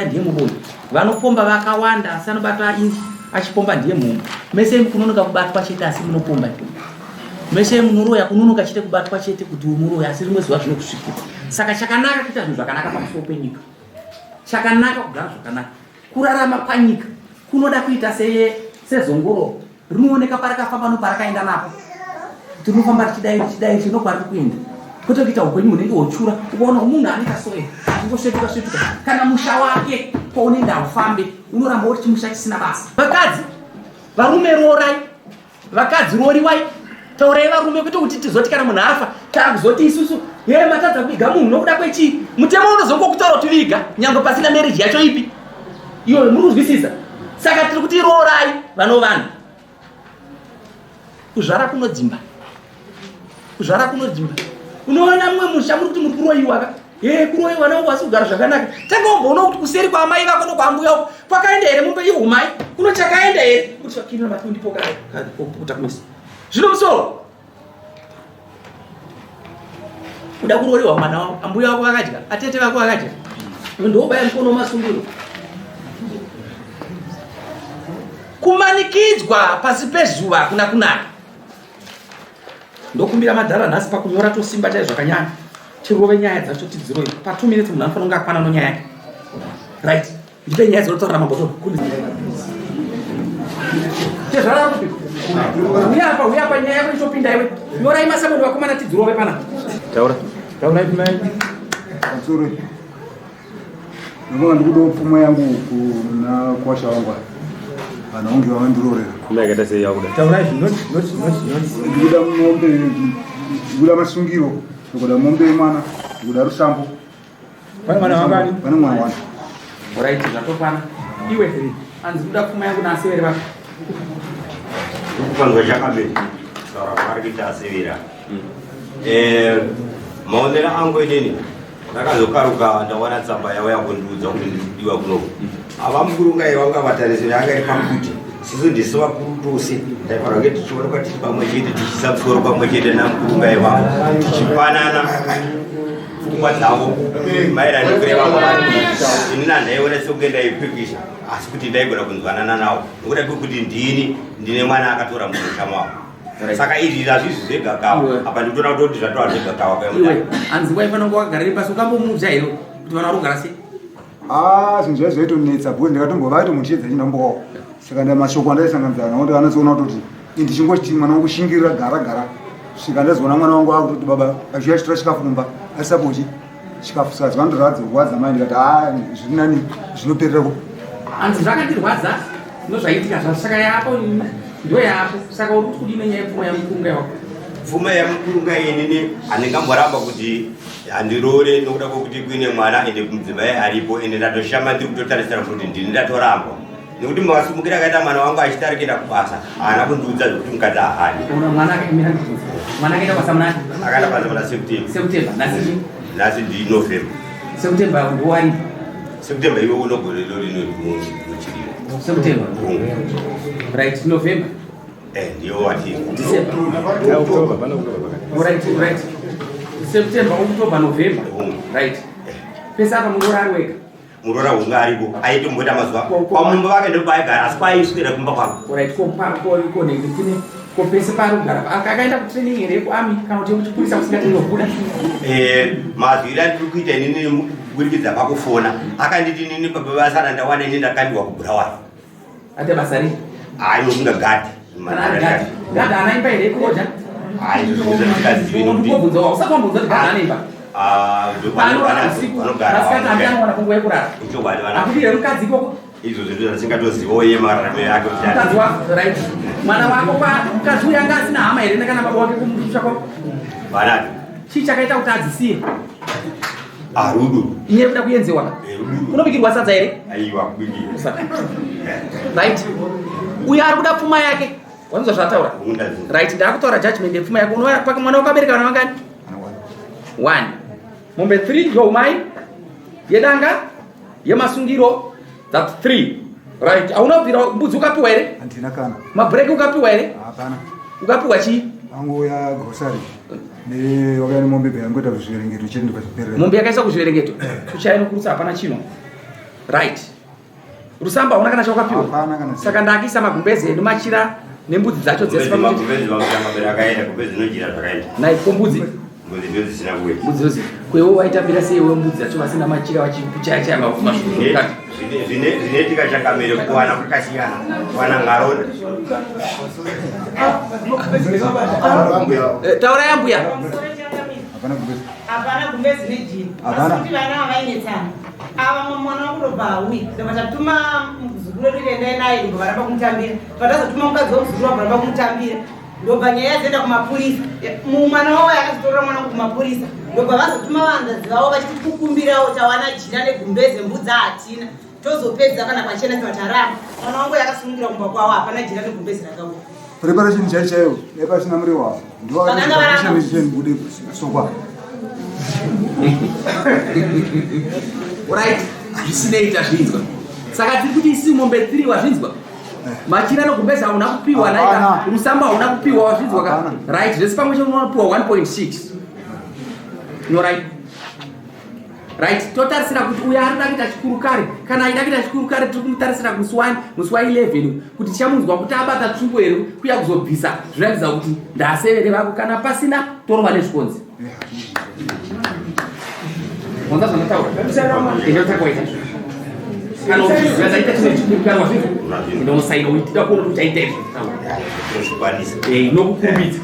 ndiye muboyi vanopomba vakawanda asi anobata achipomba ndiye munhu mese kunonoka kubatwa chete asi munopomba mese munoroya kunonoka chete kubatwa chete kuti muroya asi rimwe zuva zvinokusvikira saka chakanaka kuita zvinhu zvakanaka pamusoro penyika chakanaka kugara zvakanaka kurarama panyika kunoda kuita sezongoro rinooneka parakafamba noparakaenda napo tinofamba tichidai tinokwariri kuenda kwete kuita upenyu hunenge hwochura ukaona munhu anoita soe ngosvetuka kana musha wake kwaunenge aufambe unoramba uri chimusha chisina basa. Vakadzi varume rorai, vakadzi roriwai, taurai varume kwete kuti tizoti kana munhu afa takuzoti isusu ye matadza kuviga munhu nokuda kwechii mutemo unozongokutaura kuti viga nyangwe pasina marriage yacho ipi iwe muri kuzwisisa. Saka tiri kuti rorai vanhu kuzvara kunodzimba unoona mumwe musha muri kuti muri kuroiwa kuroiwa nawo wasi kugara zvakanaka tanga umboona kuti kuseri kwaamai vako nokwambuya uko kwakaenda here mumbe ihumai kuno chakaenda here kuti vakina matundipo kuta kumisa zvino musoro kuda kuroiwa mwana wavo ambuya vako vakadya atete vako vakadya ndobaya mukono masungiro kumanikidzwa pasi pezuva hakuna kunaka. Ndokumbira madhara nhasi pakunyora tosimba chaizvo zvakanyanya tirove nyaya dzacho tidziroi pa 2 minutes munhu anofanira kunge akwana nonyaya yake right ndipe nyaya dzinotaura mabhotoro uyapa nyaya yako ichopinda iwe nyorai masamunhu vakomana tidzirove pana taura mai Sorry. Ndikuwa ndikudo pfuma yangu kuna kwasha wangu. Anaonge wandirorera. Kumeka sei yakuda. Taura not. Ndikuda mombe, ndikuda masungiro, ndikuda mombe mana, ndikuda rushambo. Pana mwana wangani? Pana mwana wangu. Alright, zvatopana. Iwe 3. Anzi kuda pfuma yangu nasevere vako. Ndikupangwa chakabe. Sara marikita asevera. Maonera angu edeni. Ndakazokaruka ndawana tsamba yawo yakundudza kuti ndidiwa kuno. Avamkurunga ivanga vatarisiri anga iri pamuti. Sizo ndiso vakuru tose. Ndaifanira kuti tichiona kuti tiri pamwe chete tichisapfura pamwe chete namkurunga ivanga. Tichipanana pfungwa dzavo. Maererano nekureva kwavati. Inini ndaiona sekunge ndaipikisha asi kuti ndaigona kunzwanana nawo. Nokuda kwekuti ndine mwana akatora mumusha mavo. Saka izvi hazvizvi zvega kawa apa ndikutoona kuti zvatova zvega kawa iwe anzi waifana kunge wakagarire pasi ukambomuudza here kuti vana vari kugara sei zvinhu zvaizoitonetsa bhuti ndikatombovati muchedza chindambowawo saka ndamashoko andaisanganidzana nawo kuti vanozoona kutoti ndichingoti mwana wangu shingirira gara svika ndazoona mwana wangu akutoti baba achiuya chitora chikafu kumba asisapochi chikafu saka zvandoradzokuwadza mai ndikati zviri nani zvinopererako anzi zvakandirwadza ndozvaitika zvasaka yapo ndo yapo saka uri kuti kudine nyaya yepfuma yamukurunga yako pfuma yamukurunga inini handingamboramba kuti handirore nokuda kwokuti kuine mwana ende mudzimai aripo ende ndatoshama ndiri kutotarisira kuti ndini ndatorambwa nekuti masumukira akaita mwana wangu achitarikira kubasa haana kundiudza zvokuti mukati ahani ona mwana akaemera mwana akaita basa munani akaenda basa muna september nhasi ndi november september ndowari september iwe unogorero rinochiriro September. Right, November. Ndiyo wati. December. Right. September, October, November. Right. Pesa apa mungora ari wega. murora unga aripo aite mboita mazuva pamumba vake ndipo paigara asi kwaiswera kumba kwako right ko nekutine ko pese parugara akaenda kutraining here kuami kana kuti kuchipurisa kusingati nokuda mazwira ndiri kuita inini kuburikidza pakufona akanditi nini pabasa randawana ini ndakandiwa kubhurawani ate basa ri hayi nokunga gadi gadi anaimba here koja hayi ndikubvunza usatombunza kuti gadi anaimba izvo zvinhu zvasingatozivawo iye mararamo yake mwana wako mukadzi uyu anga asina hama here nekana baba wake kumusha kwako vanati chii chakaita kuti adzisiye rudo iye kuda kuenzewa unobikirwa sadza here aiwa kubikira right uyu ari kuda pfuma yake wanzwa zvataura right ndakutaura judgment yepfuma yake unoona pake mwana wakabereka vana vangani 1 mombe 3 ndioumai yedanga yemasungiro that's 3 right aunobvira mbudzi ukapiwa here handina kana mabreak ukapiwa here hapana ukapiwa chii angu ya grocery ne wakani mombe yangoita kuzviverengeto chiri ndikazviperera mombe yakaisa kuzviverengeto kuchaino kurusa hapana chino right rusamba hauna kana chaukapiwa hapana kana saka ndakiisa magumbezi edu machira nembudzi dzacho dzese kombudzi mbudzi dzozi kwewo waitambira seiwe mbudzi dzacho vasina machira vachichaya mashukati zvinetika chakamere kuwana kwakasiyana kuwana ngaronda taura yambuya hapana gumbezi nejini kuti vana vavainetsana ava mwana wakurobva haui vatatuma muzukuru wedu itaendai naye ndobva varamba kumutambira vatazotuma mukadzi womuzukuru wabva ramba kumutambira ndobva nyaya dzoenda kumapurisa mwana wavo yakazotorera mwana kumapurisa ndobva vazotuma vanhukadzi vavo vachitikukumbirawo tawana jina negumbeze mbudzi hatina tozopedza kana pachena tivatarama mwana wangu yakasungira kumba kwavo hapana jina negumbeze rakauya preparation chaichayo nepasina muri wavo ndiwabude sokwa right zvisinei azvinzwa saka tiri kuti isi mombe 3 wazvinzwa machira nogumbeza hauna kupiwa naika rusamba hauna kupiwa wazvinzwa right zvese pamwe chete unopiwa 1.6 no right totarisira kuti uyo ari kuita chikuru kare kana aida kuita chikuru kare tiri kumutarisira musi 11 kuti tichamunzwa kuti abata tsvungu here kuya kuzobvisa zvinoratidza kuti ndasevere vako kana pasina torova nezvikonzi wanza zvanotaura inotakwaita kana uchizaita chine chikuru wazvinzwa inosaina uitira kuona kuti aita izvo nokukumbidza